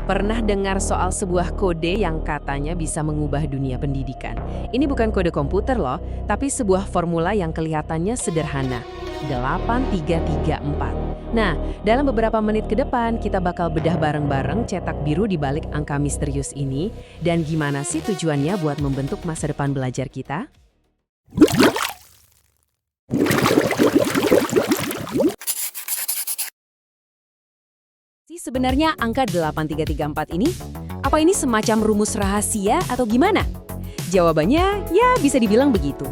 Pernah dengar soal sebuah kode yang katanya bisa mengubah dunia pendidikan? Ini bukan kode komputer loh, tapi sebuah formula yang kelihatannya sederhana. 8334. Nah, dalam beberapa menit ke depan kita bakal bedah bareng-bareng cetak biru di balik angka misterius ini dan gimana sih tujuannya buat membentuk masa depan belajar kita? Sebenarnya angka 8334 ini, apa ini semacam rumus rahasia atau gimana? Jawabannya, ya bisa dibilang begitu.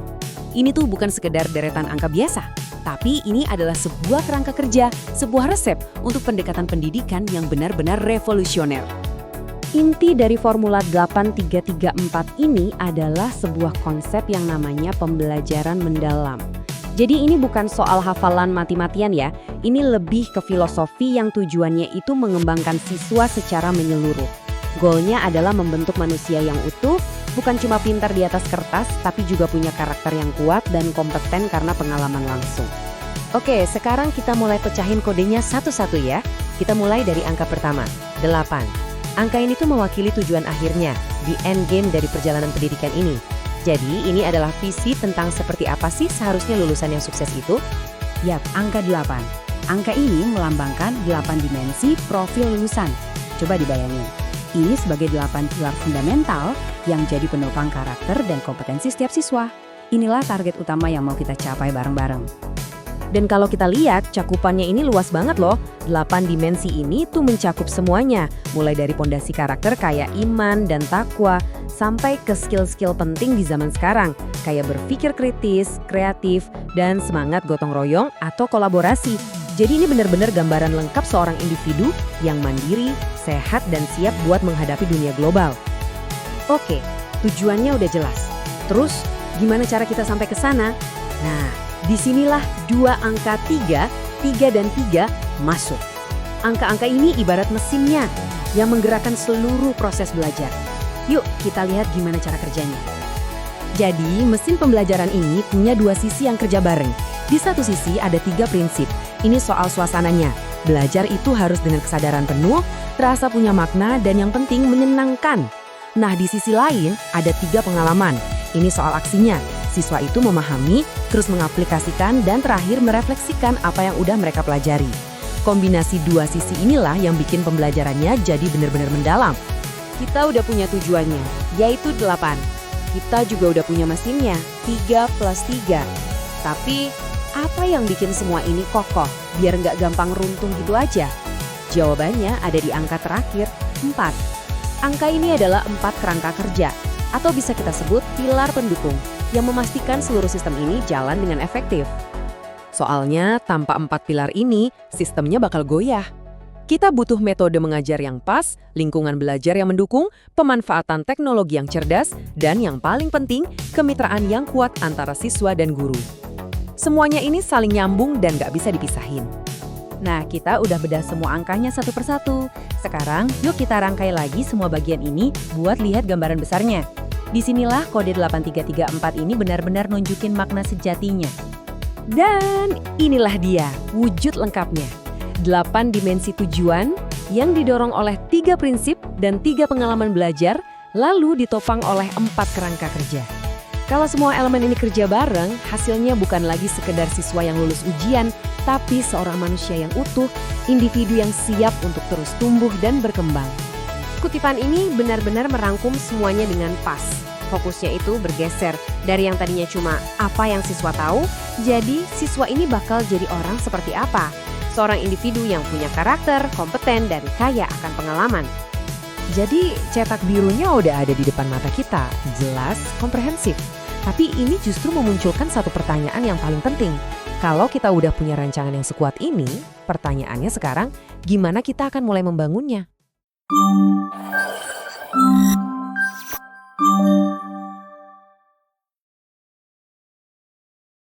Ini tuh bukan sekedar deretan angka biasa, tapi ini adalah sebuah kerangka kerja, sebuah resep untuk pendekatan pendidikan yang benar-benar revolusioner. Inti dari formula 8334 ini adalah sebuah konsep yang namanya pembelajaran mendalam. Jadi ini bukan soal hafalan mati-matian ya, ini lebih ke filosofi yang tujuannya itu mengembangkan siswa secara menyeluruh. Goalnya adalah membentuk manusia yang utuh, bukan cuma pintar di atas kertas, tapi juga punya karakter yang kuat dan kompeten karena pengalaman langsung. Oke, sekarang kita mulai pecahin kodenya satu-satu ya. Kita mulai dari angka pertama, 8. Angka ini tuh mewakili tujuan akhirnya, the end game dari perjalanan pendidikan ini. Jadi, ini adalah visi tentang seperti apa sih seharusnya lulusan yang sukses itu? Yap, angka 8. Angka ini melambangkan 8 dimensi profil lulusan. Coba dibayangin, ini sebagai 8 pilar fundamental yang jadi penopang karakter dan kompetensi setiap siswa. Inilah target utama yang mau kita capai bareng-bareng. Dan kalau kita lihat, cakupannya ini luas banget loh. 8 dimensi ini tuh mencakup semuanya, mulai dari pondasi karakter kayak iman dan takwa, sampai ke skill-skill penting di zaman sekarang, kayak berpikir kritis, kreatif, dan semangat gotong royong atau kolaborasi. Jadi ini benar-benar gambaran lengkap seorang individu yang mandiri, sehat, dan siap buat menghadapi dunia global. Oke, tujuannya udah jelas. Terus, gimana cara kita sampai ke sana? Nah, disinilah dua angka 3 dan 3 masuk. Angka-angka ini ibarat mesinnya yang menggerakkan seluruh proses belajar. Yuk kita lihat gimana cara kerjanya. Jadi mesin pembelajaran ini punya dua sisi yang kerja bareng. Di satu sisi ada 3 prinsip. Ini soal suasananya. Belajar itu harus dengan kesadaran penuh, terasa punya makna, dan yang penting menyenangkan. Nah di sisi lain ada 3 pengalaman. Ini soal aksinya. Siswa itu memahami, terus mengaplikasikan, dan terakhir merefleksikan apa yang udah mereka pelajari. Kombinasi dua sisi inilah yang bikin pembelajarannya jadi benar-benar mendalam. Kita udah punya tujuannya, yaitu 8. Kita juga udah punya mesinnya, 3 plus 3. Tapi, apa yang bikin semua ini kokoh, biar nggak gampang runtuh gitu aja? Jawabannya ada di angka terakhir, 4. Angka ini adalah 4 kerangka kerja, atau bisa kita sebut pilar pendukung, yang memastikan seluruh sistem ini jalan dengan efektif. Soalnya, tanpa 4 pilar ini, sistemnya bakal goyah. Kita butuh metode mengajar yang pas, lingkungan belajar yang mendukung, pemanfaatan teknologi yang cerdas, dan yang paling penting, kemitraan yang kuat antara siswa dan guru. Semuanya ini saling nyambung dan gak bisa dipisahin. Nah, kita udah bedah semua angkanya satu persatu. Sekarang, yuk kita rangkai lagi semua bagian ini buat lihat gambaran besarnya. Disinilah kode 8334 ini benar-benar nunjukin makna sejatinya. Dan inilah dia, wujud lengkapnya. 8 dimensi tujuan yang didorong oleh 3 prinsip dan 3 pengalaman belajar, lalu ditopang oleh 4 kerangka kerja. Kalau semua elemen ini kerja bareng, hasilnya bukan lagi sekedar siswa yang lulus ujian, tapi seorang manusia yang utuh, individu yang siap untuk terus tumbuh dan berkembang. Kutipan ini benar-benar merangkum semuanya dengan pas. Fokusnya itu bergeser dari yang tadinya cuma apa yang siswa tahu, jadi siswa ini bakal jadi orang seperti apa? Seorang individu yang punya karakter, kompeten, dan kaya akan pengalaman. Jadi cetak birunya udah ada di depan mata kita, jelas, komprehensif. Tapi ini justru memunculkan satu pertanyaan yang paling penting. Kalau kita udah punya rancangan yang sekuat ini, pertanyaannya sekarang, gimana kita akan mulai membangunnya?